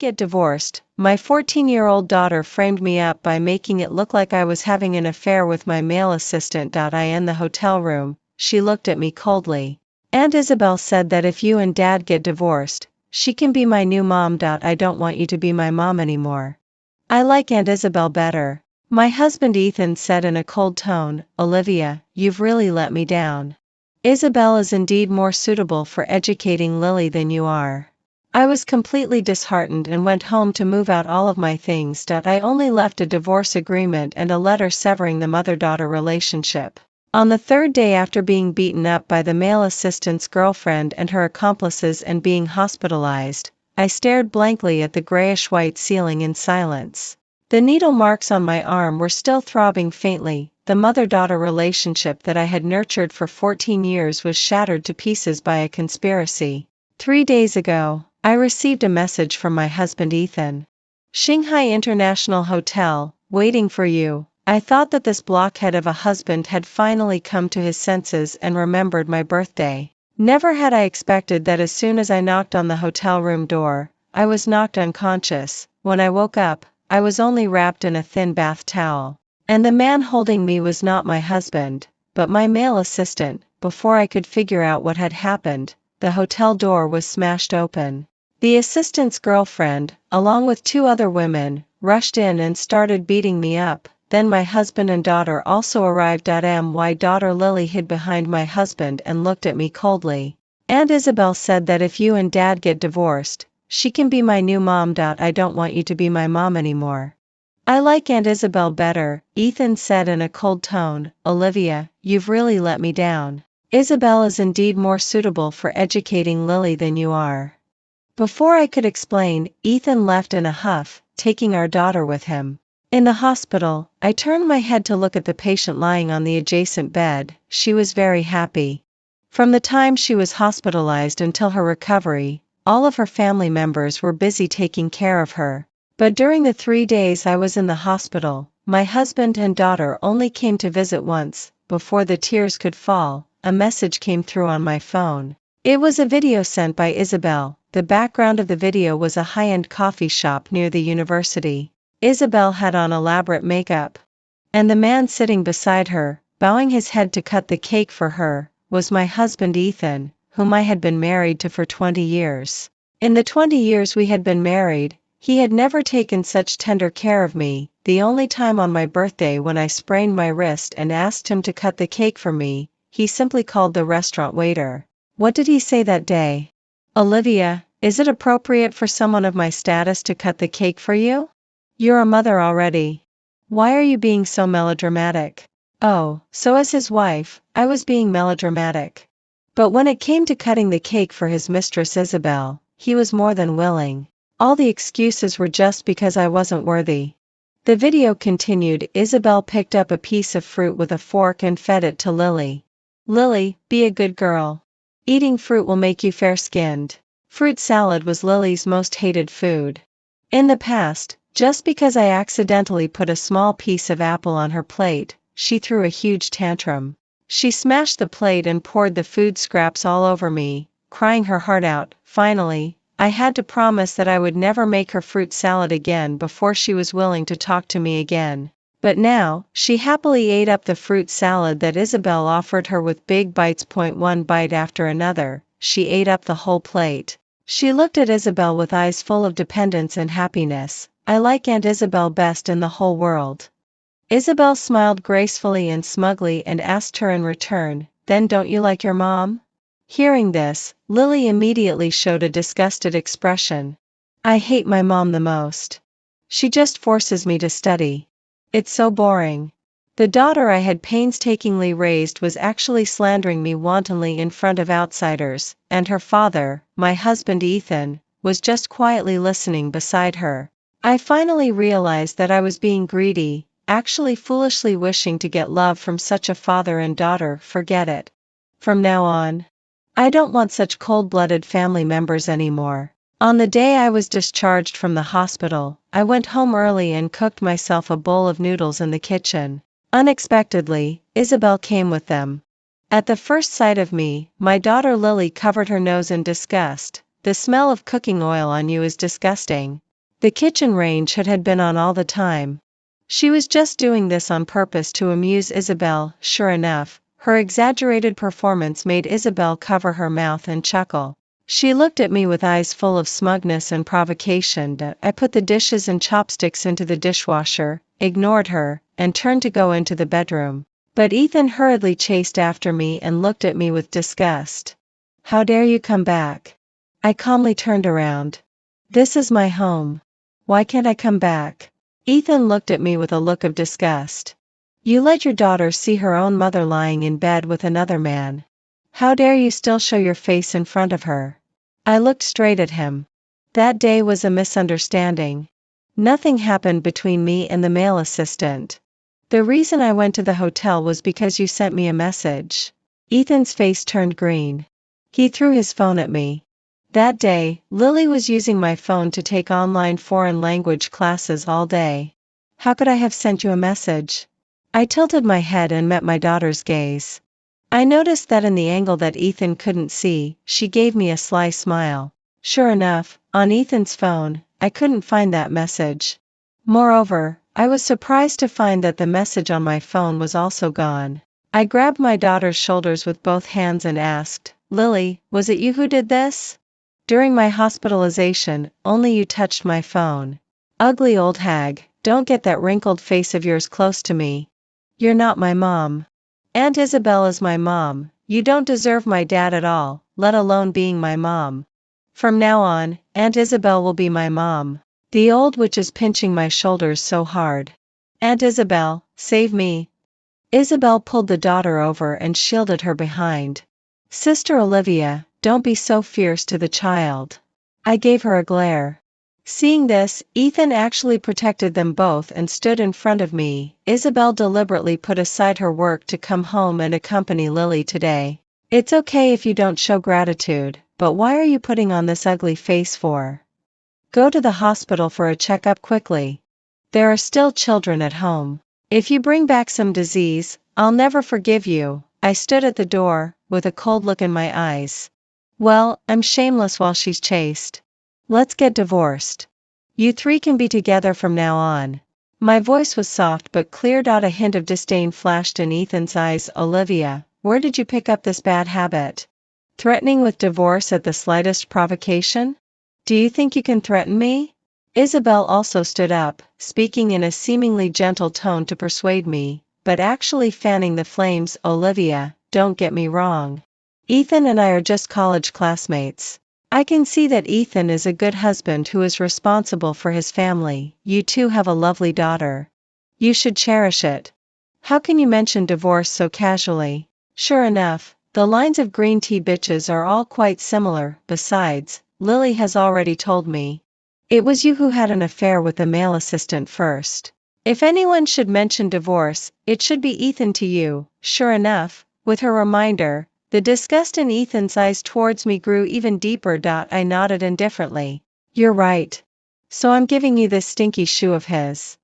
Get divorced. My 14-year-old daughter framed me up by making it look like I was having an affair with my male assistant. In the hotel room, she looked at me coldly. Aunt Isabel said that if you and Dad get divorced, she can be my new mom. I don't want you to be my mom anymore. I like Aunt Isabel better. My husband Ethan said in a cold tone. Olivia, you've really let me down. Isabel is indeed more suitable for educating Lily than you are. I was completely disheartened and went home to move out all of my things. I only left a divorce agreement and a letter severing the mother-daughter relationship. On the third day after being beaten up by the male assistant's girlfriend and her accomplices and being hospitalized, I stared blankly at the grayish-white ceiling in silence. The needle marks on my arm were still throbbing faintly. The mother-daughter relationship that I had nurtured for 14 years was shattered to pieces by a conspiracy. 3 days ago, I received a message from my husband Ethan. Shanghai International Hotel, waiting for you. I thought that this blockhead of a husband had finally come to his senses and remembered my birthday. Never had I expected that as soon as I knocked on the hotel room door, I was knocked unconscious. When I woke up, I was only wrapped in a thin bath towel. And the man holding me was not my husband, but my male assistant. Before I could figure out what had happened, the hotel door was smashed open. The assistant's girlfriend, along with 2 other women, rushed in and started beating me up. Then my husband and daughter also arrived. My daughter Lily hid behind my husband and looked at me coldly. Aunt Isabel said that if you and Dad get divorced, she can be my new mom. I don't want you to be my mom anymore. I like Aunt Isabel better, Ethan said in a cold tone. Olivia, you've really let me down. Isabel is indeed more suitable for educating Lily than you are. Before I could explain, Ethan left in a huff, taking our daughter with him. In the hospital, I turned my head to look at the patient lying on the adjacent bed. She was very happy. From the time she was hospitalized until her recovery, all of her family members were busy taking care of her. But during the 3 days I was in the hospital, my husband and daughter only came to visit once. Before the tears could fall, a message came through on my phone. It was a video sent by Isabel. The background of the video was a high-end coffee shop near the university. Isabel had on elaborate makeup. And the man sitting beside her, bowing his head to cut the cake for her, was my husband Ethan, whom I had been married to for 20 years. In the 20 years we had been married, he had never taken such tender care of me. The only time on my birthday when I sprained my wrist and asked him to cut the cake for me, he simply called the restaurant waiter. What did he say that day? Olivia, is it appropriate for someone of my status to cut the cake for you? You're a mother already. Why are you being so melodramatic? Oh, so as his wife, I was being melodramatic. But when it came to cutting the cake for his mistress Isabel, he was more than willing. All the excuses were just because I wasn't worthy. The video continued. Isabel picked up a piece of fruit with a fork and fed it to Lily. Lily, be a good girl. Eating fruit will make you fair-skinned. Fruit salad was Lily's most hated food. In the past, just because I accidentally put a small piece of apple on her plate, she threw a huge tantrum. She smashed the plate and poured the food scraps all over me, crying her heart out. Finally, I had to promise that I would never make her fruit salad again before she was willing to talk to me again. But now, she happily ate up the fruit salad that Isabel offered her with big bites. One bite after another, she ate up the whole plate. She looked at Isabel with eyes full of dependence and happiness. I like Aunt Isabel best in the whole world. Isabel smiled gracefully and smugly and asked her in return, then don't you like your mom? Hearing this, Lily immediately showed a disgusted expression. I hate my mom the most. She just forces me to study. It's so boring. The daughter I had painstakingly raised was actually slandering me wantonly in front of outsiders, and her father, my husband Ethan, was just quietly listening beside her. I finally realized that I was being greedy, actually foolishly wishing to get love from such a father and daughter. Forget it. From now on, I don't want such cold-blooded family members anymore. On the day I was discharged from the hospital, I went home early and cooked myself a bowl of noodles in the kitchen. Unexpectedly, Isabel came with them. At the first sight of me, my daughter Lily covered her nose in disgust. The smell of cooking oil on you is disgusting. The kitchen range had been on all the time. She was just doing this on purpose to amuse Isabel. Sure enough, her exaggerated performance made Isabel cover her mouth and chuckle. She looked at me with eyes full of smugness and provocation. I put the dishes and chopsticks into the dishwasher, ignored her, and turned to go into the bedroom. But Ethan hurriedly chased after me and looked at me with disgust. How dare you come back? I calmly turned around. This is my home. Why can't I come back? Ethan looked at me with a look of disgust. You let your daughter see her own mother lying in bed with another man. How dare you still show your face in front of her? I looked straight at him. That day was a misunderstanding. Nothing happened between me and the male assistant. The reason I went to the hotel was because you sent me a message. Ethan's face turned green. He threw his phone at me. That day, Lily was using my phone to take online foreign language classes all day. How could I have sent you a message? I tilted my head and met my daughter's gaze. I noticed that in the angle that Ethan couldn't see, she gave me a sly smile. Sure enough, on Ethan's phone, I couldn't find that message. Moreover, I was surprised to find that the message on my phone was also gone. I grabbed my daughter's shoulders with both hands and asked, Lily, was it you who did this? During my hospitalization, only you touched my phone. Ugly old hag, don't get that wrinkled face of yours close to me. You're not my mom. Aunt Isabel is my mom. You don't deserve my dad at all, let alone being my mom. From now on, Aunt Isabel will be my mom. The old witch is pinching my shoulders so hard. Aunt Isabel, save me. Isabel pulled the daughter over and shielded her behind. Sister Olivia, don't be so fierce to the child. I gave her a glare. Seeing this, Ethan actually protected them both and stood in front of me. Isabel deliberately put aside her work to come home and accompany Lily today. It's okay if you don't show gratitude, but why are you putting on this ugly face for? Go to the hospital for a checkup quickly. There are still children at home. If you bring back some disease, I'll never forgive you. I stood at the door, with a cold look in my eyes. Well, I'm shameless while she's chaste. Let's get divorced. You three can be together from now on. My voice was soft but clear. A hint of disdain flashed in Ethan's eyes. Olivia, where did you pick up this bad habit? Threatening with divorce at the slightest provocation? Do you think you can threaten me? Isabel also stood up, speaking in a seemingly gentle tone to persuade me, but actually fanning the flames. Olivia, don't get me wrong. Ethan and I are just college classmates. I can see that Ethan is a good husband who is responsible for his family. You two have a lovely daughter. You should cherish it. How can you mention divorce so casually? Sure enough, the lines of green tea bitches are all quite similar. Besides, Lily has already told me. It was you who had an affair with the male assistant first. If anyone should mention divorce, it should be Ethan to you. Sure enough, with her reminder, the disgust in Ethan's eyes towards me grew even deeper. I nodded indifferently. You're right. So I'm giving you this stinky shoe of his.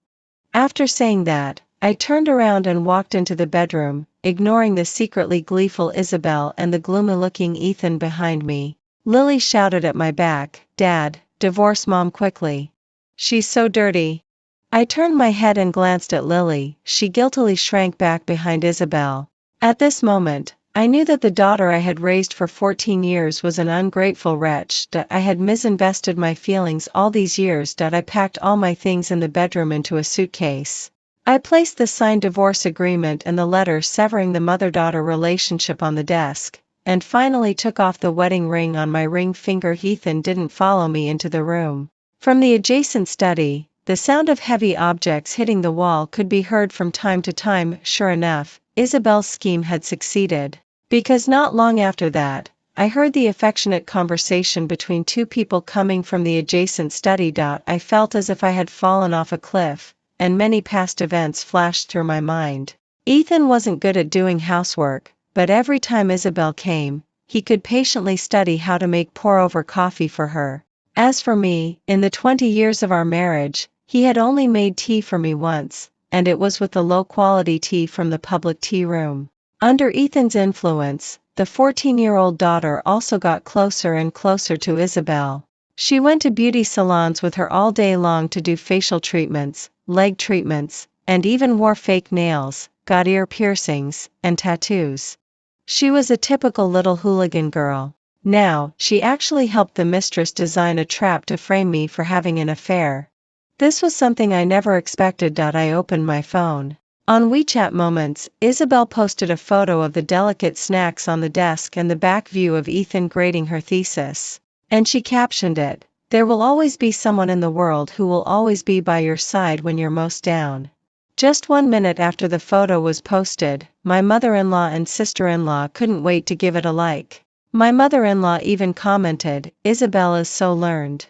After saying that, I turned around and walked into the bedroom, ignoring the secretly gleeful Isabel and the gloomy-looking Ethan behind me. Lily shouted at my back, Dad, divorce Mom quickly. She's so dirty. I turned my head and glanced at Lily. She guiltily shrank back behind Isabel. At this moment, I knew that the daughter I had raised for 14 years was an ungrateful wretch. I had misinvested my feelings all these years. I packed all my things in the bedroom into a suitcase. I placed the signed divorce agreement and the letter severing the mother-daughter relationship on the desk, and finally took off the wedding ring on my ring finger. Ethan didn't follow me into the room. From the adjacent study, the sound of heavy objects hitting the wall could be heard from time to time. Sure enough, Isabel's scheme had succeeded. Because not long after that, I heard the affectionate conversation between two people coming from the adjacent study. I felt as if I had fallen off a cliff, and many past events flashed through my mind. Ethan wasn't good at doing housework, but every time Isabel came, he could patiently study how to make pour-over coffee for her. As for me, in the 20 years of our marriage, he had only made tea for me once, and it was with the low-quality tea from the public tea room. Under Ethan's influence, the 14-year-old daughter also got closer and closer to Isabel. She went to beauty salons with her all day long to do facial treatments, leg treatments, and even wore fake nails, got ear piercings, and tattoos. She was a typical little hooligan girl. Now, she actually helped the mistress design a trap to frame me for having an affair. This was something I never expected. I opened my phone. On WeChat Moments, Isabel posted a photo of the delicate snacks on the desk and the back view of Ethan grading her thesis. And she captioned it, "There will always be someone in the world who will always be by your side when you're most down." Just 1 minute after the photo was posted, my mother-in-law and sister-in-law couldn't wait to give it a like. My mother-in-law even commented, "Isabel is so learned.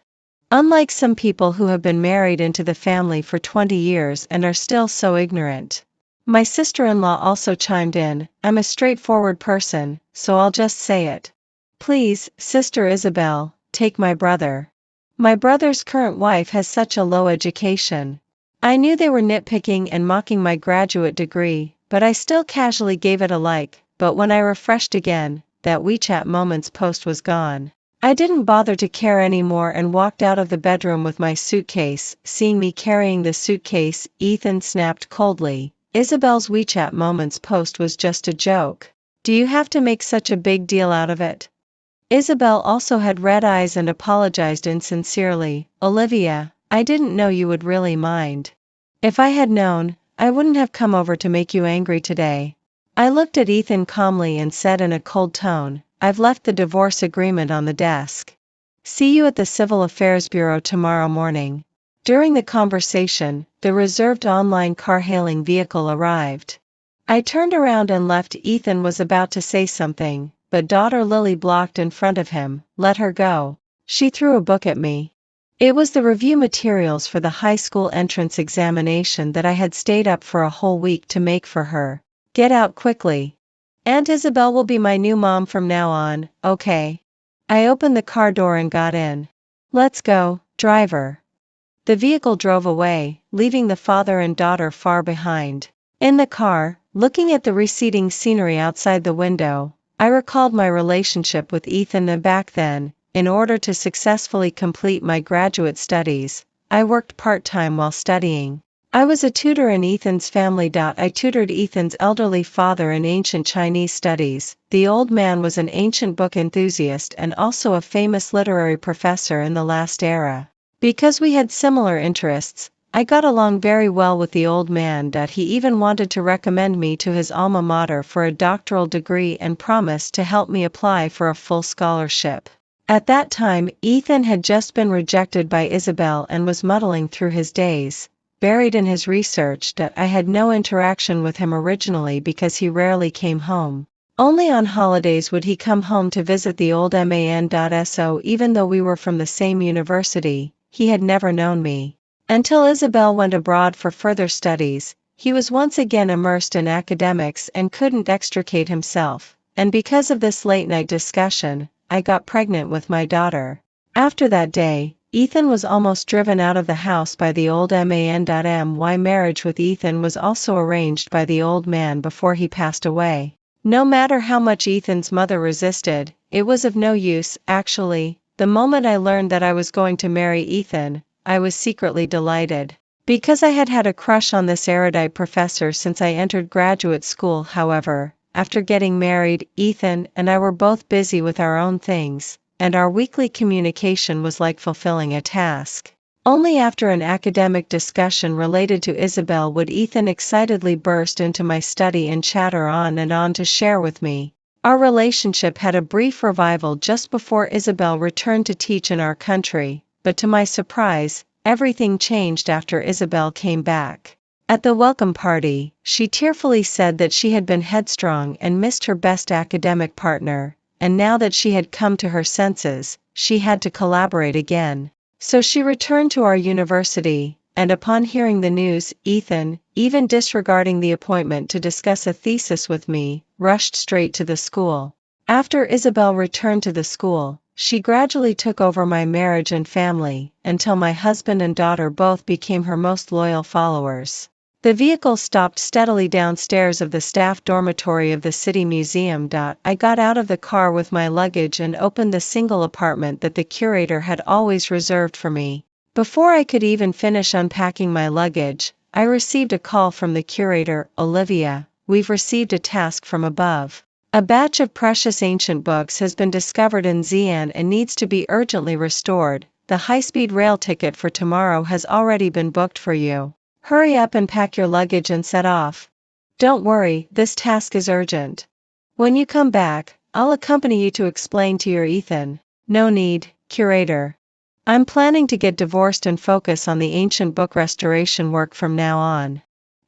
Unlike some people who have been married into the family for 20 years and are still so ignorant." My sister-in-law also chimed in, "I'm a straightforward person, so I'll just say it. Please, Sister Isabel, take my brother. My brother's current wife has such a low education." I knew they were nitpicking and mocking my graduate degree, but I still casually gave it a like, but when I refreshed again, that WeChat Moments post was gone. I didn't bother to care anymore and walked out of the bedroom with my suitcase. Seeing me carrying the suitcase, Ethan snapped coldly, "Isabel's WeChat Moments post was just a joke. Do you have to make such a big deal out of it?" Isabel also had red eyes and apologized insincerely, "Olivia, I didn't know you would really mind. If I had known, I wouldn't have come over to make you angry today." I looked at Ethan calmly and said in a cold tone, "I've left the divorce agreement on the desk. See you at the Civil Affairs Bureau tomorrow morning." During the conversation, the reserved online car-hailing vehicle arrived. I turned around and left. Ethan was about to say something, but daughter Lily blocked in front of him. "Let her go." She threw a book at me. It was the review materials for the high school entrance examination that I had stayed up for a whole week to make for her. "Get out quickly. Aunt Isabel will be my new mom from now on, okay?" I opened the car door and got in. "Let's go, driver." The vehicle drove away, leaving the father and daughter far behind. In the car, looking at the receding scenery outside the window, I recalled my relationship with Ethan, and back then, in order to successfully complete my graduate studies, I worked part-time while studying. I was a tutor in Ethan's family. I tutored Ethan's elderly father in ancient Chinese studies. The old man was an ancient book enthusiast and also a famous literary professor in the last era. Because we had similar interests, I got along very well with the old man. He even wanted to recommend me to his alma mater for a doctoral degree and promised to help me apply for a full scholarship. At that time, Ethan had just been rejected by Isabel and was muddling through his days, buried in his research. I had no interaction with him originally because he rarely came home. Only on holidays would he come home to visit the old man. So even though we were from the same university, he had never known me. Until Isabel went abroad for further studies, he was once again immersed in academics and couldn't extricate himself, and because of this late-night discussion, I got pregnant with my daughter. After that day, Ethan was almost driven out of the house by the old man. My marriage with Ethan was also arranged by the old man before he passed away. No matter how much Ethan's mother resisted, it was of no use. Actually, the moment I learned that I was going to marry Ethan, I was secretly delighted. Because I had had a crush on this erudite professor since I entered graduate school. However, after getting married, Ethan and I were both busy with our own things, and our weekly communication was like fulfilling a task. Only after an academic discussion related to Isabel would Ethan excitedly burst into my study and chatter on and on to share with me. Our relationship had a brief revival just before Isabel returned to teach in our country, but to my surprise, everything changed after Isabel came back. At the welcome party, she tearfully said that she had been headstrong and missed her best academic partner, and now that she had come to her senses, she had to collaborate again. So she returned to our university, and upon hearing the news, Ethan, even disregarding the appointment to discuss a thesis with me, rushed straight to the school. After Isabel returned to the school, she gradually took over my marriage and family, until my husband and daughter both became her most loyal followers. The vehicle stopped steadily downstairs of the staff dormitory of the City Museum. I got out of the car with my luggage and opened the single apartment that the curator had always reserved for me. Before I could even finish unpacking my luggage, I received a call from the curator. "Olivia, we've received a task from above. A batch of precious ancient books has been discovered in Xi'an and needs to be urgently restored. The high-speed rail ticket for tomorrow has already been booked for you. Hurry up and pack your luggage and set off. Don't worry, this task is urgent. When you come back, I'll accompany you to explain to your Ethan." "No need, curator. I'm planning to get divorced and focus on the ancient book restoration work from now on."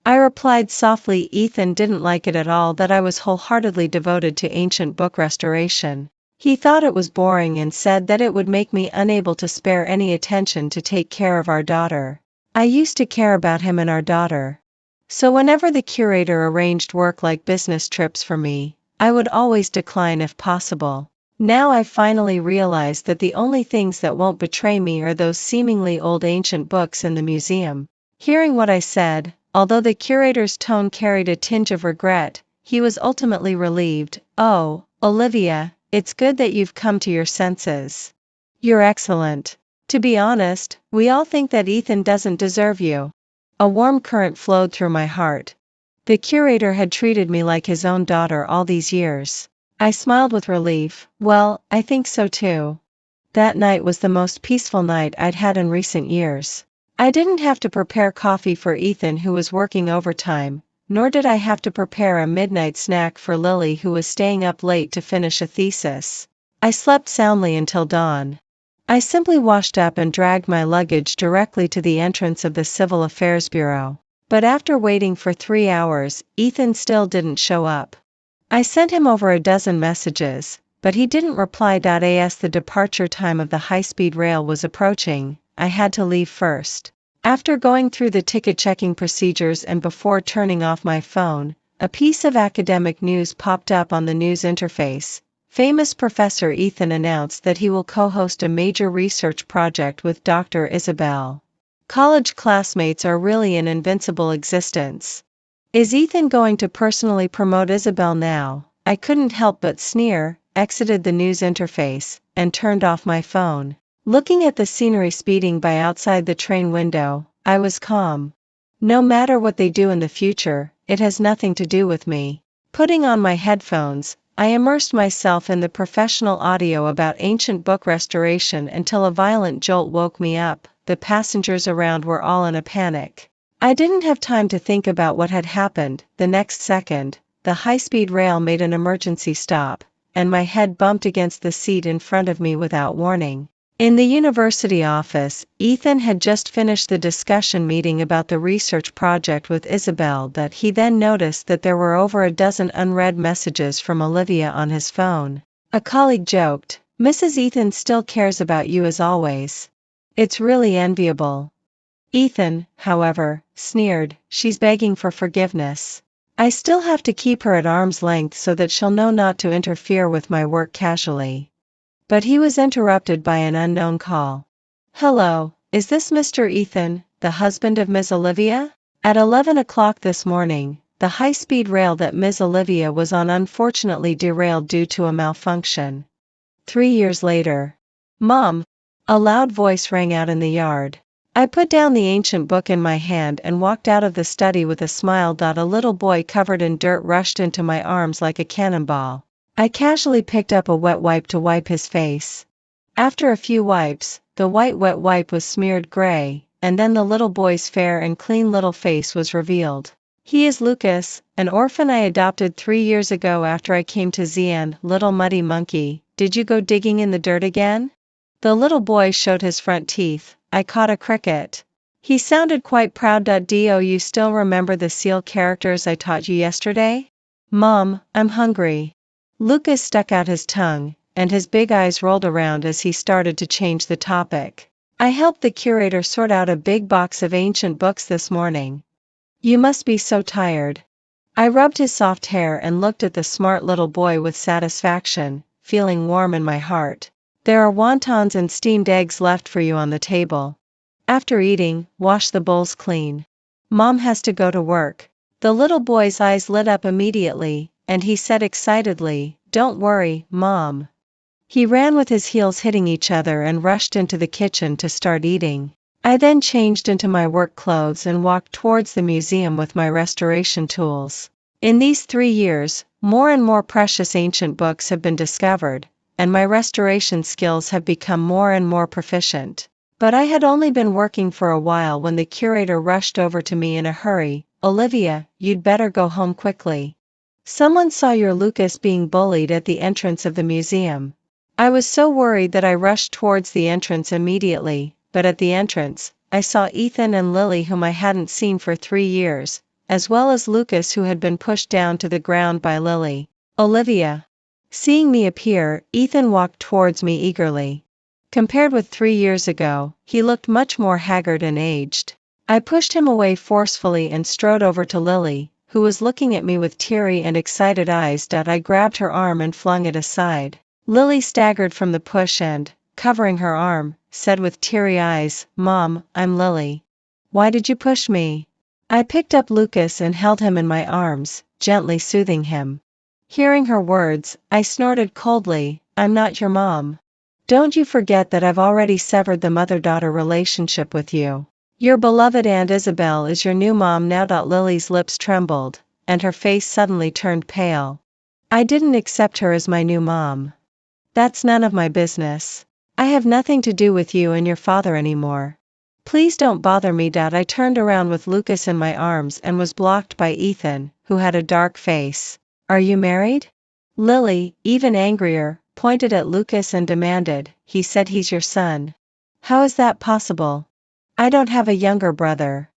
I replied softly. Ethan didn't like it at all that I was wholeheartedly devoted to ancient book restoration. He thought it was boring and said that it would make me unable to spare any attention to take care of our daughter. I used to care about him and our daughter. So whenever the curator arranged work like business trips for me, I would always decline if possible. Now I finally realized that the only things that won't betray me are those seemingly old ancient books in the museum. Hearing what I said, although the curator's tone carried a tinge of regret, he was ultimately relieved. "Oh, Olivia, it's good that you've come to your senses. You're excellent. To be honest, we all think that Ethan doesn't deserve you." A warm current flowed through my heart. The curator had treated me like his own daughter all these years. I smiled with relief. "Well, I think so too." That night was the most peaceful night I'd had in recent years. I didn't have to prepare coffee for Ethan, who was working overtime, nor did I have to prepare a midnight snack for Lily, who was staying up late to finish a thesis. I slept soundly until dawn. I simply washed up and dragged my luggage directly to the entrance of the Civil Affairs Bureau. But after waiting for 3 hours, Ethan still didn't show up. I sent him over a dozen messages, but he didn't reply. As the departure time of the high-speed rail was approaching, I had to leave first. After going through the ticket-checking procedures and before turning off my phone, a piece of academic news popped up on the news interface. Famous Professor Ethan announced that he will co-host a major research project with Dr. Isabel. College classmates are really an invincible existence. Is Ethan going to personally promote Isabel now? I couldn't help but sneer, exited the news interface, and turned off my phone. Looking at the scenery speeding by outside the train window, I was calm. No matter what they do in the future, it has nothing to do with me. Putting on my headphones, I immersed myself in the professional audio about ancient book restoration until a violent jolt woke me up. The passengers around were all in a panic. I didn't have time to think about what had happened. The next second, the high-speed rail made an emergency stop, and my head bumped against the seat in front of me without warning. In the university office, Ethan had just finished the discussion meeting about the research project with Isabel. That he then noticed that there were over a dozen unread messages from Olivia on his phone. A colleague joked, "Mrs. Ethan still cares about you as always. It's really enviable." Ethan, however, sneered, "She's begging for forgiveness. I still have to keep her at arm's length so that she'll know not to interfere with my work casually." But he was interrupted by an unknown call. "Hello, is this Mr. Ethan, the husband of Ms. Olivia?" At 11 o'clock this morning, the high-speed rail that Ms. Olivia was on unfortunately derailed due to a malfunction. 3 years later. "Mom!" A loud voice rang out in the yard. I put down the ancient book in my hand and walked out of the study with a smile. A little boy covered in dirt rushed into my arms like a cannonball. I casually picked up a wet wipe to wipe his face. After a few wipes, the white wet wipe was smeared gray, and then the little boy's fair and clean little face was revealed. "He is Lucas, an orphan I adopted 3 years ago after I came to Xi'an." "Little muddy monkey, did you go digging in the dirt again?" The little boy showed his front teeth. "I caught a cricket." He sounded quite proud. Do you still remember the seal characters I taught you yesterday? "Mom, I'm hungry." Lucas stuck out his tongue, and his big eyes rolled around as he started to change the topic. "I helped the curator sort out a big box of ancient books this morning. You must be so tired." I rubbed his soft hair and looked at the smart little boy with satisfaction, feeling warm in my heart. "There are wontons and steamed eggs left for you on the table. After eating, wash the bowls clean." Mom has to go to work. The little boy's eyes lit up immediately, and he said excitedly, "Don't worry, Mom." He ran with his heels hitting each other and rushed into the kitchen to start eating. I then changed into my work clothes and walked towards the museum with my restoration tools. In these 3 years, more and more precious ancient books have been discovered, and my restoration skills have become more and more proficient. But I had only been working for a while when the curator rushed over to me in a hurry. "Olivia, you'd better go home quickly. Someone saw your Lucas being bullied at the entrance of the museum." I was so worried that I rushed towards the entrance immediately, but at the entrance, I saw Ethan and Lily, whom I hadn't seen for 3 years, as well as Lucas, who had been pushed down to the ground by Lily. "Olivia." Seeing me appear, Ethan walked towards me eagerly. Compared with 3 years ago, he looked much more haggard and aged. I pushed him away forcefully and strode over to Lily, who was looking at me with teary and excited eyes. I grabbed her arm and flung it aside. Lily staggered from the push and, covering her arm, said with teary eyes, "Mom, I'm Lily. Why did you push me?" I picked up Lucas and held him in my arms, gently soothing him. Hearing her words, I snorted coldly, "I'm not your mom. Don't you forget that I've already severed the mother-daughter relationship with you. Your beloved Aunt Isabel is your new mom now." Lily's lips trembled, and her face suddenly turned pale. "I didn't accept her as my new mom. That's none of my business. I have nothing to do with you and your father anymore. Please don't bother me." I turned around with Lucas in my arms and was blocked by Ethan, who had a dark face. "Are you married?" Lily, even angrier, pointed at Lucas and demanded, "He said he's your son. How is that possible? I don't have a younger brother.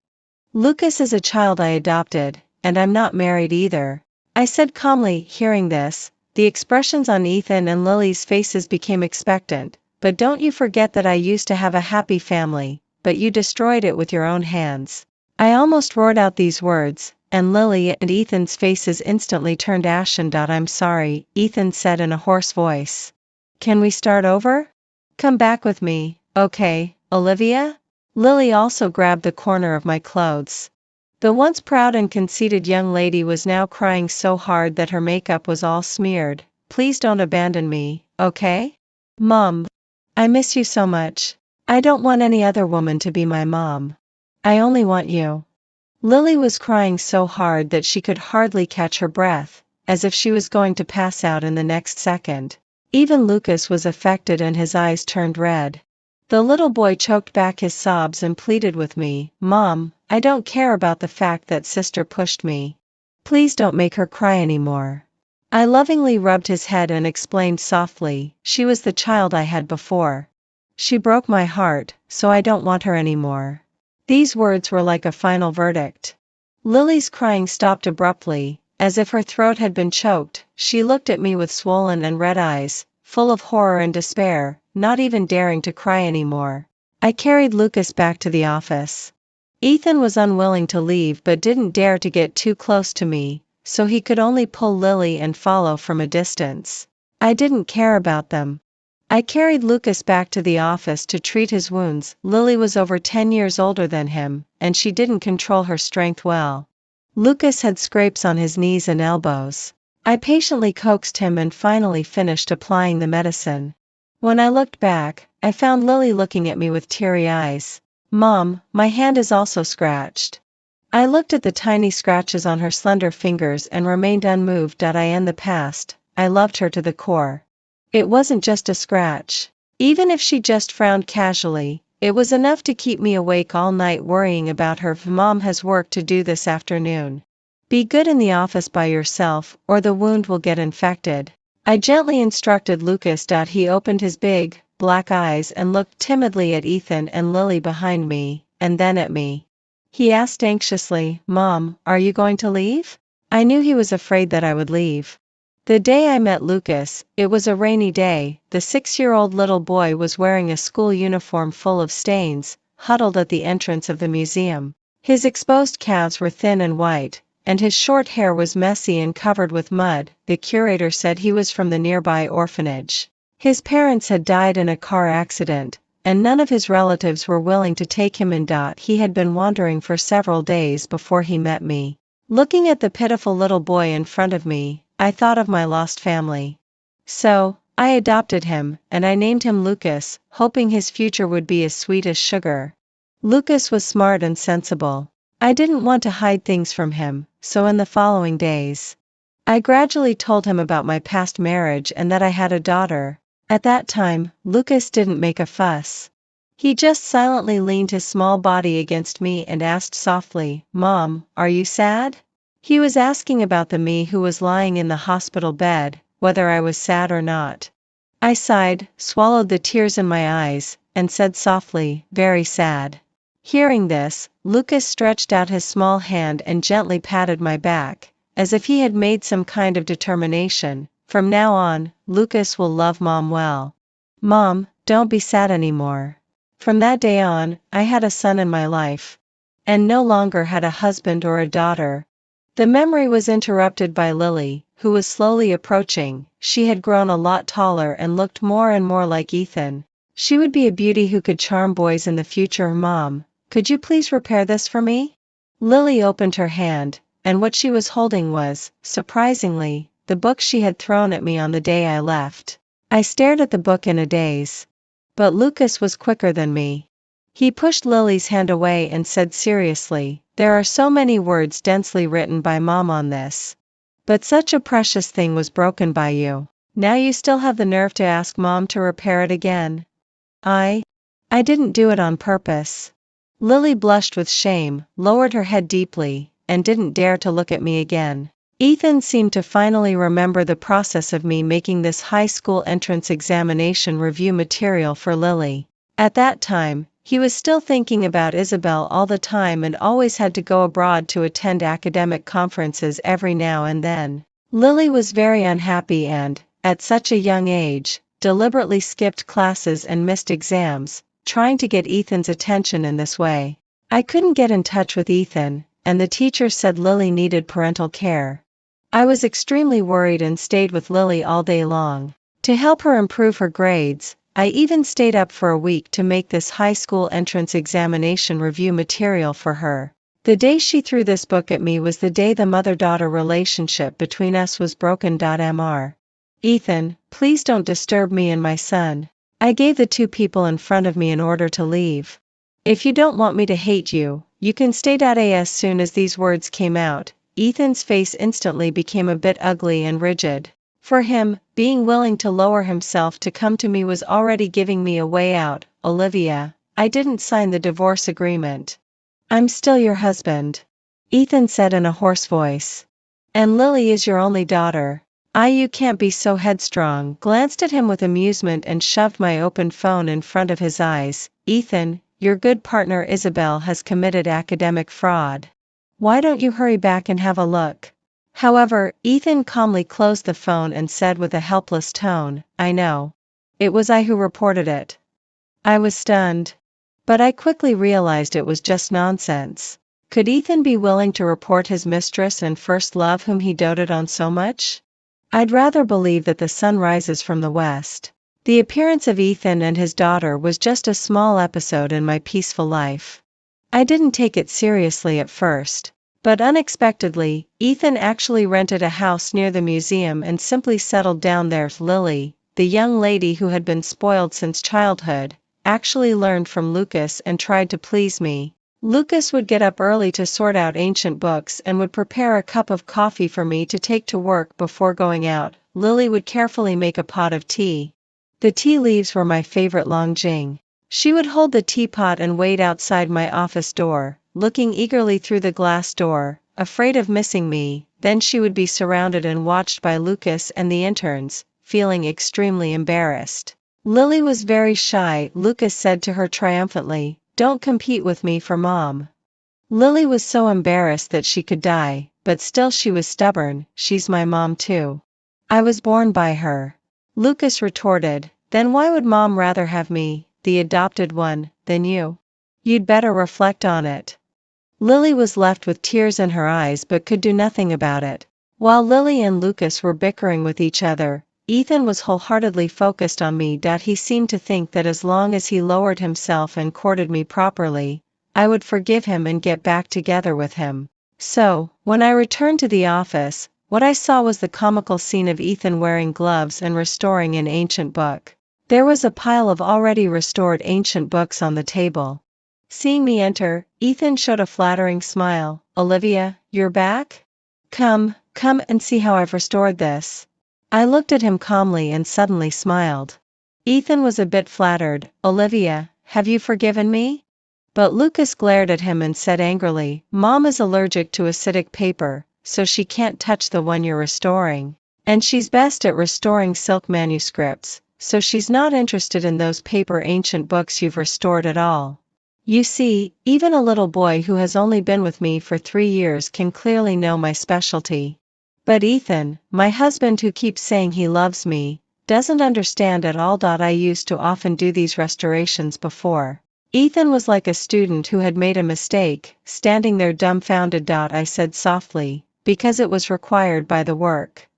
Lucas is a child I adopted, and I'm not married either," I said calmly. Hearing this, the expressions on Ethan and Lily's faces became expectant. "But don't you forget that I used to have a happy family, but you destroyed it with your own hands." I almost roared out these words, and Lily and Ethan's faces instantly turned ashen. "I'm sorry," Ethan said in a hoarse voice. "Can we start over? Come back with me, okay, Olivia?" Lily also grabbed the corner of my clothes. The once proud and conceited young lady was now crying so hard that her makeup was all smeared. "Please don't abandon me, okay? Mom. I miss you so much. I don't want any other woman to be my mom. I only want you." Lily was crying so hard that she could hardly catch her breath, as if she was going to pass out in the next second. Even Lucas was affected and his eyes turned red. The little boy choked back his sobs and pleaded with me, "Mom, I don't care about the fact that sister pushed me. Please don't make her cry anymore." I lovingly rubbed his head and explained softly, "She was the child I had before. She broke my heart, so I don't want her anymore." These words were like a final verdict. Lily's crying stopped abruptly, as if her throat had been choked. She looked at me with swollen and red eyes, full of horror and despair, not even daring to cry anymore. I carried Lucas back to the office. Ethan was unwilling to leave but didn't dare to get too close to me, so he could only pull Lily and follow from a distance. I didn't care about them. I carried Lucas back to the office to treat his wounds. Lily was over 10 years older than him, and she didn't control her strength well. Lucas had scrapes on his knees and elbows. I patiently coaxed him and finally finished applying the medicine. When I looked back, I found Lily looking at me with teary eyes. "Mom, my hand is also scratched." I looked at the tiny scratches on her slender fingers and remained unmoved. In the past, I loved her to the core. It wasn't just a scratch. Even if she just frowned casually, it was enough to keep me awake all night worrying about her. "Mom has work to do this afternoon. Be good in the office by yourself, or the wound will get infected," I gently instructed Lucas. He opened his big, black eyes and looked timidly at Ethan and Lily behind me, and then at me. He asked anxiously, "Mom, are you going to leave?" I knew he was afraid that I would leave. The day I met Lucas, it was a rainy day. The 6-year-old little boy was wearing a school uniform full of stains, huddled at the entrance of the museum. His exposed calves were thin and white, and his short hair was messy and covered with mud. The curator said he was from the nearby orphanage. His parents had died in a car accident, and none of his relatives were willing to take him in. He had been wandering for several days before he met me. Looking at the pitiful little boy in front of me, I thought of my lost family. So, I adopted him, and I named him Lucas, hoping his future would be as sweet as sugar. Lucas was smart and sensible. I didn't want to hide things from him, so in the following days, I gradually told him about my past marriage and that I had a daughter. At that time, Lucas didn't make a fuss. He just silently leaned his small body against me and asked softly, "Mom, are you sad?" He was asking about the me who was lying in the hospital bed, whether I was sad or not. I sighed, swallowed the tears in my eyes, and said softly, "Very sad." Hearing this, Lucas stretched out his small hand and gently patted my back, as if he had made some kind of determination. From now on, Lucas will love Mom well. Mom, don't be sad anymore. From that day on, I had a son in my life, and no longer had a husband or a daughter. The memory was interrupted by Lily, who was slowly approaching. She had grown a lot taller and looked more and more like Ethan. She would be a beauty who could charm boys in the future. "Mom, could you please repair this for me?" Lily opened her hand, and what she was holding was, surprisingly, the book she had thrown at me on the day I left. I stared at the book in a daze. But Lucas was quicker than me. He pushed Lily's hand away and said seriously, "There are so many words densely written by Mom on this. But such a precious thing was broken by you. Now you still have the nerve to ask Mom to repair it again." I didn't do it on purpose. Lily blushed with shame, lowered her head deeply, and didn't dare to look at me again. Ethan seemed to finally remember the process of me making this high school entrance examination review material for Lily. At that time, he was still thinking about Isabel all the time and always had to go abroad to attend academic conferences every now and then. Lily was very unhappy and, at such a young age, deliberately skipped classes and missed exams, trying to get Ethan's attention in this way. I couldn't get in touch with Ethan, and the teacher said Lily needed parental care. I was extremely worried and stayed with Lily all day long. To help her improve her grades, I even stayed up for a week to make this high school entrance examination review material for her. The day she threw this book at me was the day the mother-daughter relationship between us was broken. Mr. Ethan, please don't disturb me and my son. I gave the two people in front of me an order to leave. If you don't want me to hate you, you can stay. As soon as these words came out, Ethan's face instantly became a bit ugly and rigid. For him, being willing to lower himself to come to me was already giving me a way out. "Olivia, I didn't sign the divorce agreement. I'm still your husband," Ethan said in a hoarse voice. "And Lily is your only daughter." You can't be so headstrong. Glanced at him with amusement and shoved my open phone in front of his eyes. "Ethan, your good partner Isabel has committed academic fraud. Why don't you hurry back and have a look?" However, Ethan calmly closed the phone and said with a helpless tone, "I know. It was I who reported it." I was stunned. But I quickly realized it was just nonsense. Could Ethan be willing to report his mistress and first love whom he doted on so much? I'd rather believe that the sun rises from the west. The appearance of Ethan and his daughter was just a small episode in my peaceful life. I didn't take it seriously at first. But unexpectedly, Ethan actually rented a house near the museum and simply settled down there. Lily, the young lady who had been spoiled since childhood, actually learned from Lucas and tried to please me. Lucas would get up early to sort out ancient books and would prepare a cup of coffee for me to take to work before going out. Lily would carefully make a pot of tea. The tea leaves were my favorite Longjing. She would hold the teapot and wait outside my office door, looking eagerly through the glass door, afraid of missing me. Then she would be surrounded and watched by Lucas and the interns, feeling extremely embarrassed. Lily was very shy. Lucas said to her triumphantly, "Don't compete with me for Mom." Lily was so embarrassed that she could die, but still she was stubborn. "She's my mom too. I was born by her." Lucas retorted, "Then why would Mom rather have me, the adopted one, than you? You'd better reflect on it." Lily was left with tears in her eyes but could do nothing about it. While Lily and Lucas were bickering with each other, Ethan was wholeheartedly focused on me. He seemed to think that as long as he lowered himself and courted me properly, I would forgive him and get back together with him. So, when I returned to the office, what I saw was the comical scene of Ethan wearing gloves and restoring an ancient book. There was a pile of already restored ancient books on the table. Seeing me enter, Ethan showed a flattering smile. "Olivia, you're back? Come and see how I've restored this." I looked at him calmly and suddenly smiled. Ethan was a bit flattered. "Olivia, have you forgiven me?" But Lucas glared at him and said angrily, "Mom is allergic to acidic paper, so she can't touch the one you're restoring. And she's best at restoring silk manuscripts, so she's not interested in those paper ancient books you've restored at all." You see, even a little boy who has only been with me for 3 years can clearly know my specialty. But Ethan, my husband who keeps saying he loves me, doesn't understand at all. I used to often do these restorations before. Ethan was like a student who had made a mistake, standing there dumbfounded. I said softly, "Because it was required by the work.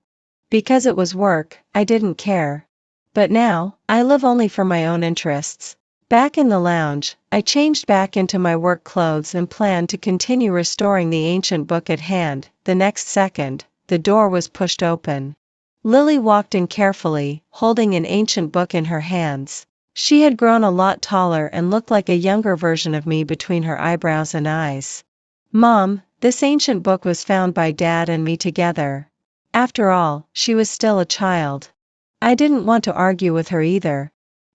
Because it was work, I didn't care. But now, I live only for my own interests." Back in the lounge, I changed back into my work clothes and planned to continue restoring the ancient book at hand. The next second, the door was pushed open. Lily walked in carefully, holding an ancient book in her hands. She had grown a lot taller and looked like a younger version of me between her eyebrows and eyes. "Mom, this ancient book was found by Dad and me together." After all, she was still a child. I didn't want to argue with her either.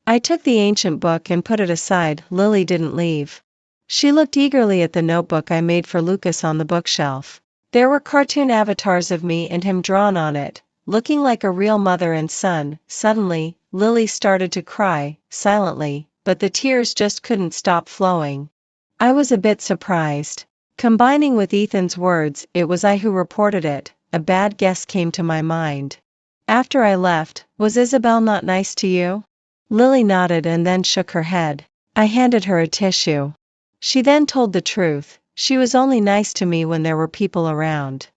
I took the ancient book and put it aside. Lily didn't leave. She looked eagerly at the notebook I made for Lucas on the bookshelf. There were cartoon avatars of me and him drawn on it, looking like a real mother and son. Suddenly, Lily started to cry, silently, but the tears just couldn't stop flowing. I was a bit surprised. Combining with Ethan's words, "It was I who reported it," a bad guess came to my mind. After I left, "Was Isabel not nice to you?" Lily nodded and then shook her head. I handed her a tissue. She then told the truth. She was only nice to me when there were people around.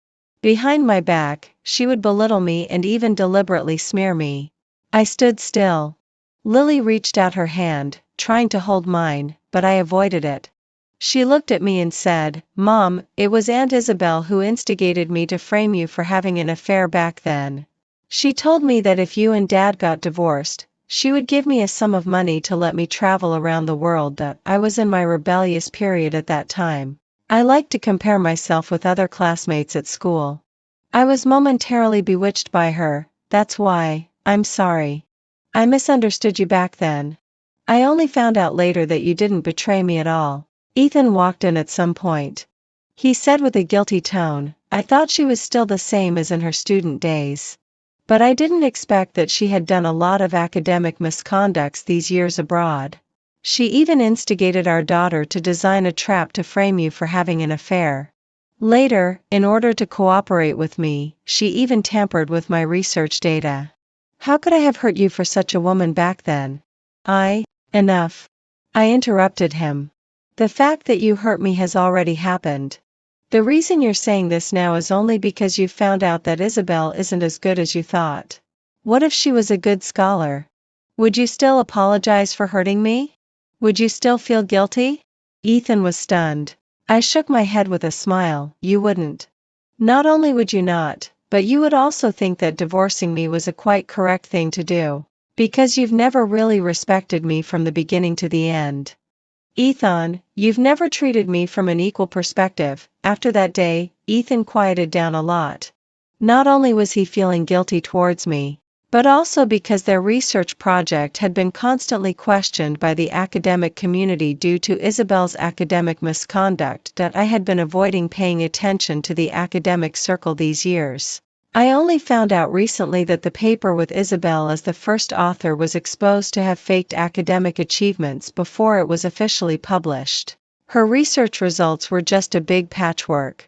Behind my back, she would belittle me and even deliberately smear me. I stood still. Lily reached out her hand, trying to hold mine, but I avoided it. She looked at me and said, "Mom, it was Aunt Isabel who instigated me to frame you for having an affair back then. She told me that if you and Dad got divorced, she would give me a sum of money to let me travel around the world. I was in my rebellious period at that time. I liked to compare myself with other classmates at school. I was momentarily bewitched by her. That's why, I'm sorry. I misunderstood you back then. I only found out later that you didn't betray me at all." Ethan walked in at some point. He said with a guilty tone, "I thought she was still the same as in her student days. But I didn't expect that she had done a lot of academic misconducts these years abroad. She even instigated our daughter to design a trap to frame you for having an affair. Later, in order to cooperate with me, she even tampered with my research data. How could I have hurt you for such a woman back then?" Enough. I interrupted him. "The fact that you hurt me has already happened. The reason you're saying this now is only because you've found out that Isabel isn't as good as you thought. What if she was a good scholar? Would you still apologize for hurting me? Would you still feel guilty?" Ethan was stunned. I shook my head with a smile. "You wouldn't. Not only would you not, but you would also think that divorcing me was a quite correct thing to do. Because you've never really respected me from the beginning to the end. Ethan, you've never treated me from an equal perspective." After that day, Ethan quieted down a lot. Not only was he feeling guilty towards me, but also because their research project had been constantly questioned by the academic community due to Isabel's academic misconduct. I had been avoiding paying attention to the academic circle these years. I only found out recently that the paper with Isabel as the first author was exposed to have faked academic achievements before it was officially published. Her research results were just a big patchwork.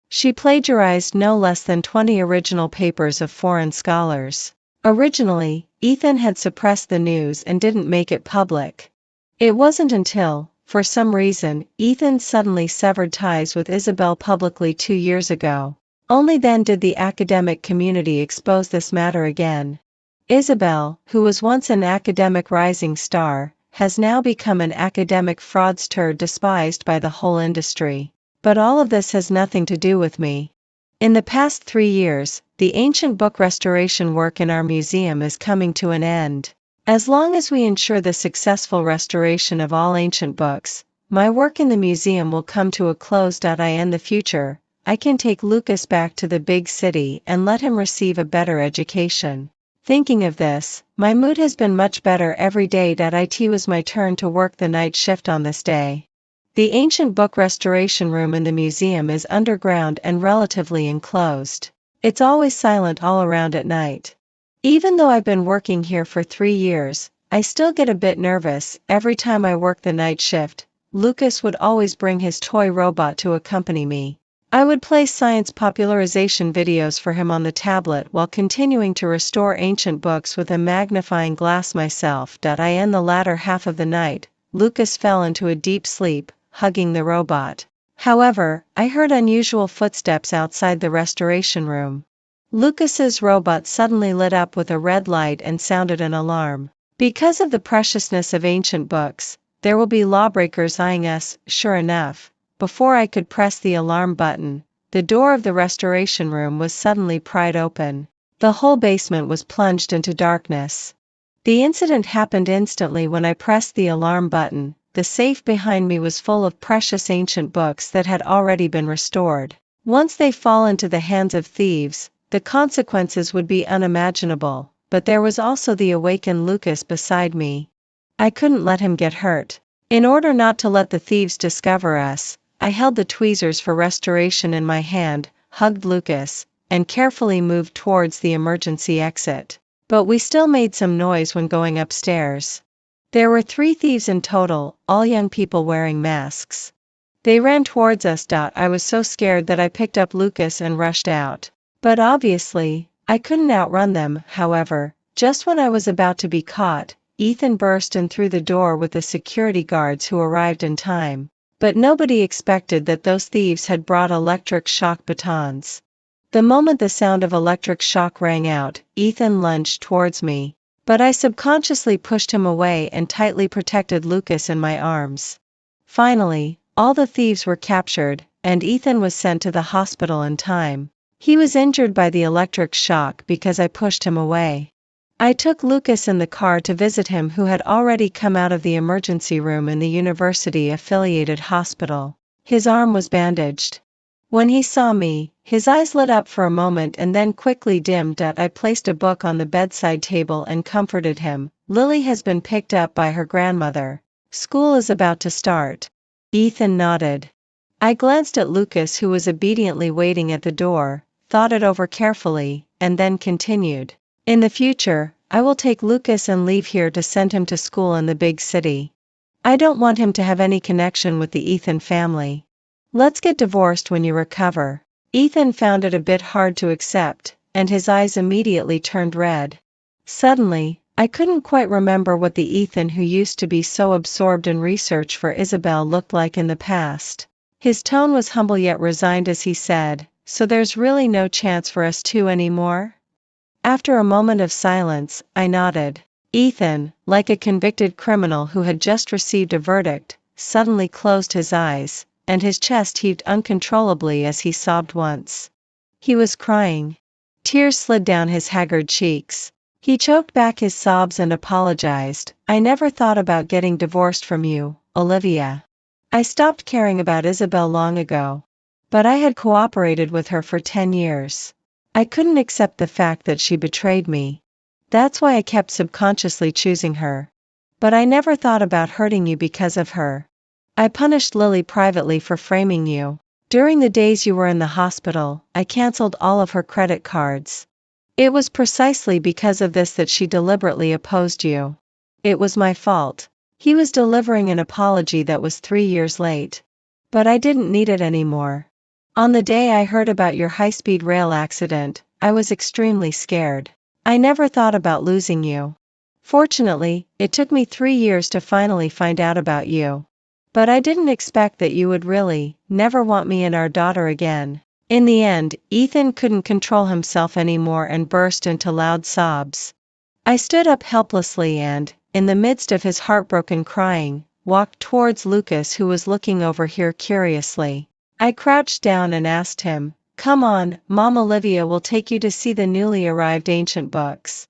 She plagiarized no less than 20 original papers of foreign scholars. Originally, Ethan had suppressed the news and didn't make it public. It wasn't until, for some reason, Ethan suddenly severed ties with Isabel publicly 2 years ago. Only then did the academic community expose this matter again. Isabel, who was once an academic rising star, has now become an academic fraudster despised by the whole industry. But all of this has nothing to do with me. In the past 3 years, the ancient book restoration work in our museum is coming to an end. As long as we ensure the successful restoration of all ancient books, my work in the museum will come to a close. In the future, I can take Lucas back to the big city and let him receive a better education. Thinking of this, my mood has been much better every day. It was my turn to work the night shift on this day. The ancient book restoration room in the museum is underground and relatively enclosed. It's always silent all around at night. Even though I've been working here for 3 years, I still get a bit nervous. Every time I work the night shift, Lucas would always bring his toy robot to accompany me. I would play science popularization videos for him on the tablet while continuing to restore ancient books with a magnifying glass myself. In the latter half of the night, Lucas fell into a deep sleep, hugging the robot. However, I heard unusual footsteps outside the restoration room. Lucas's robot suddenly lit up with a red light and sounded an alarm. Because of the preciousness of ancient books, there will be lawbreakers eyeing us. Sure enough, before I could press the alarm button, the door of the restoration room was suddenly pried open. The whole basement was plunged into darkness. The incident happened instantly when I pressed the alarm button. The safe behind me was full of precious ancient books that had already been restored. Once they fall into the hands of thieves, the consequences would be unimaginable, but there was also the awakened Lucas beside me. I couldn't let him get hurt. In order not to let the thieves discover us, I held the tweezers for restoration in my hand, hugged Lucas, and carefully moved towards the emergency exit. But we still made some noise when going upstairs. There were 3 thieves in total, all young people wearing masks. They ran towards us. I was so scared that I picked up Lucas and rushed out. But obviously, I couldn't outrun them. However, just when I was about to be caught, Ethan burst in through the door with the security guards who arrived in time. But nobody expected that those thieves had brought electric shock batons. The moment the sound of electric shock rang out, Ethan lunged towards me. But I subconsciously pushed him away and tightly protected Lucas in my arms. Finally, all the thieves were captured, and Ethan was sent to the hospital in time. He was injured by the electric shock because I pushed him away. I took Lucas in the car to visit him, who had already come out of the emergency room in the university-affiliated hospital. His arm was bandaged. When he saw me, his eyes lit up for a moment and then quickly dimmed. I placed a book on the bedside table and comforted him. Lily has been picked up by her grandmother. School is about to start. Ethan nodded. I glanced at Lucas, who was obediently waiting at the door, thought it over carefully, and then continued. In the future, I will take Lucas and leave here to send him to school in the big city. I don't want him to have any connection with the Ethan family. Let's get divorced when you recover. Ethan found it a bit hard to accept, and his eyes immediately turned red. Suddenly, I couldn't quite remember what the Ethan who used to be so absorbed in research for Isabel looked like in the past. His tone was humble yet resigned as he said, "So there's really no chance for us two anymore?" After a moment of silence, I nodded. Ethan, like a convicted criminal who had just received a verdict, suddenly closed his eyes, and his chest heaved uncontrollably as he sobbed once. He was crying. Tears slid down his haggard cheeks. He choked back his sobs and apologized. "I never thought about getting divorced from you, Olivia. I stopped caring about Isabel long ago. But I had cooperated with her for 10 years. I couldn't accept the fact that she betrayed me. That's why I kept subconsciously choosing her. But I never thought about hurting you because of her. I punished Lily privately for framing you. During the days you were in the hospital, I canceled all of her credit cards. It was precisely because of this that she deliberately opposed you. It was my fault." He was delivering an apology that was 3 years late. But I didn't need it anymore. On the day I heard about your high-speed rail accident, I was extremely scared. I never thought about losing you. Fortunately, it took me 3 years to finally find out about you. But I didn't expect that you would really, never want me and our daughter again. In the end, Ethan couldn't control himself anymore and burst into loud sobs. I stood up helplessly and, in the midst of his heartbroken crying, walked towards Lucas, who was looking over here curiously. I crouched down and asked him, "Come on, Mom, Olivia will take you to see the newly arrived ancient books."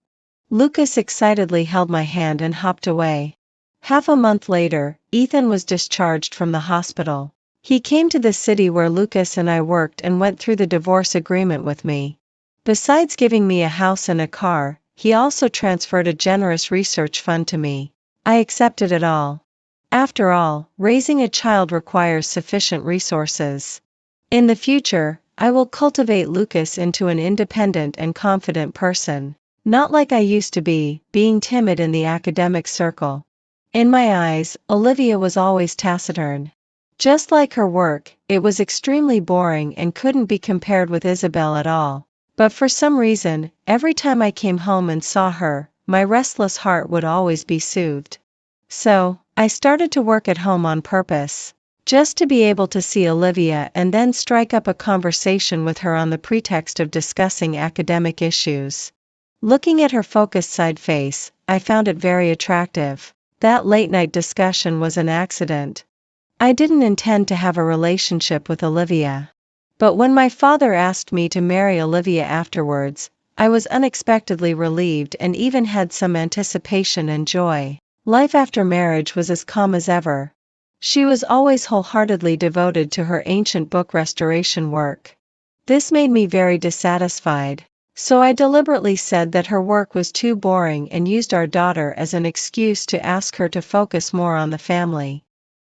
Lucas excitedly held my hand and hopped away. Half a month later, Ethan was discharged from the hospital. He came to the city where Lucas and I worked and went through the divorce agreement with me. Besides giving me a house and a car, he also transferred a generous research fund to me. I accepted it all. After all, raising a child requires sufficient resources. In the future, I will cultivate Lucas into an independent and confident person. Not like I used to be, being timid in the academic circle. In my eyes, Olivia was always taciturn. Just like her work, it was extremely boring and couldn't be compared with Isabel at all. But for some reason, every time I came home and saw her, my restless heart would always be soothed. So, I started to work at home on purpose, just to be able to see Olivia and then strike up a conversation with her on the pretext of discussing academic issues. Looking at her focused side face, I found it very attractive. That late-night discussion was an accident. I didn't intend to have a relationship with Olivia. But when my father asked me to marry Olivia afterwards, I was unexpectedly relieved and even had some anticipation and joy. Life after marriage was as calm as ever. She was always wholeheartedly devoted to her ancient book restoration work. This made me very dissatisfied. So I deliberately said that her work was too boring and used our daughter as an excuse to ask her to focus more on the family.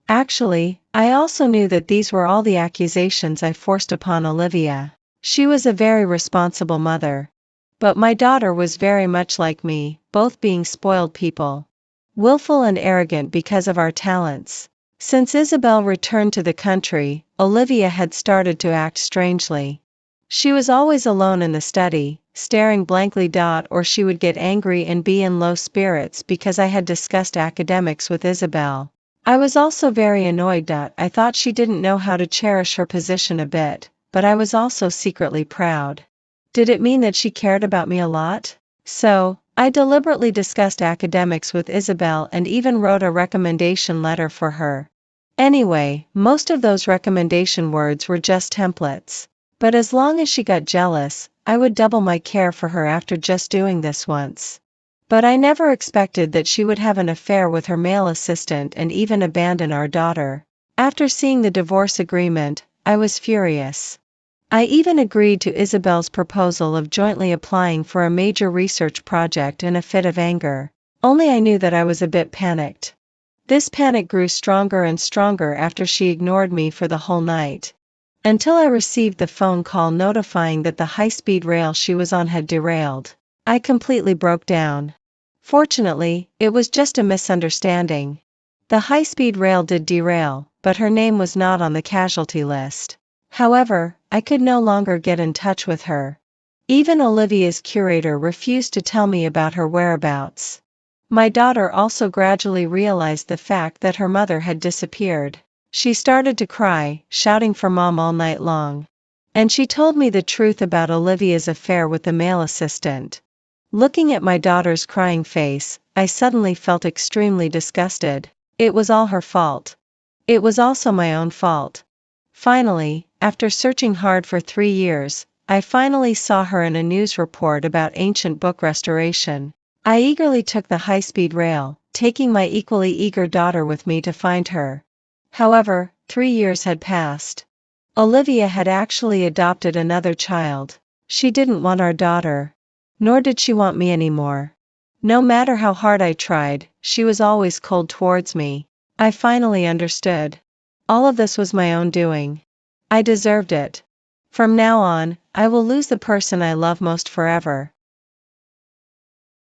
Actually, I also knew that these were all the accusations I forced upon Olivia. She was a very responsible mother. But my daughter was very much like me, both being spoiled people. Willful and arrogant because of our talents. Since Isabel returned to the country, Olivia had started to act strangely. She was always alone in the study, staring blankly. Or she would get angry and be in low spirits because I had discussed academics with Isabel. I was also very annoyed. I thought she didn't know how to cherish her position a bit, but I was also secretly proud. Did it mean that she cared about me a lot? So, I deliberately discussed academics with Isabel and even wrote a recommendation letter for her. Anyway, most of those recommendation words were just templates. But as long as she got jealous, I would double my care for her after just doing this once. But I never expected that she would have an affair with her male assistant and even abandon our daughter. After seeing the divorce agreement, I was furious. I even agreed to Isabel's proposal of jointly applying for a major research project in a fit of anger. Only I knew that I was a bit panicked. This panic grew stronger and stronger after she ignored me for the whole night. Until I received the phone call notifying that the high-speed rail she was on had derailed. I completely broke down. Fortunately, it was just a misunderstanding. The high-speed rail did derail, but her name was not on the casualty list. However, I could no longer get in touch with her. Even Olivia's curator refused to tell me about her whereabouts. My daughter also gradually realized the fact that her mother had disappeared. She started to cry, shouting for Mom all night long. And she told me the truth about Olivia's affair with the male assistant. Looking at my daughter's crying face, I suddenly felt extremely disgusted. It was all her fault. It was also my own fault. Finally, after searching hard for 3 years, I finally saw her in a news report about ancient book restoration. I eagerly took the high-speed rail, taking my equally eager daughter with me to find her. However, 3 years had passed. Olivia had actually adopted another child. She didn't want our daughter. Nor did she want me anymore. No matter how hard I tried, she was always cold towards me. I finally understood. All of this was my own doing. I deserved it. From now on, I will lose the person I love most forever.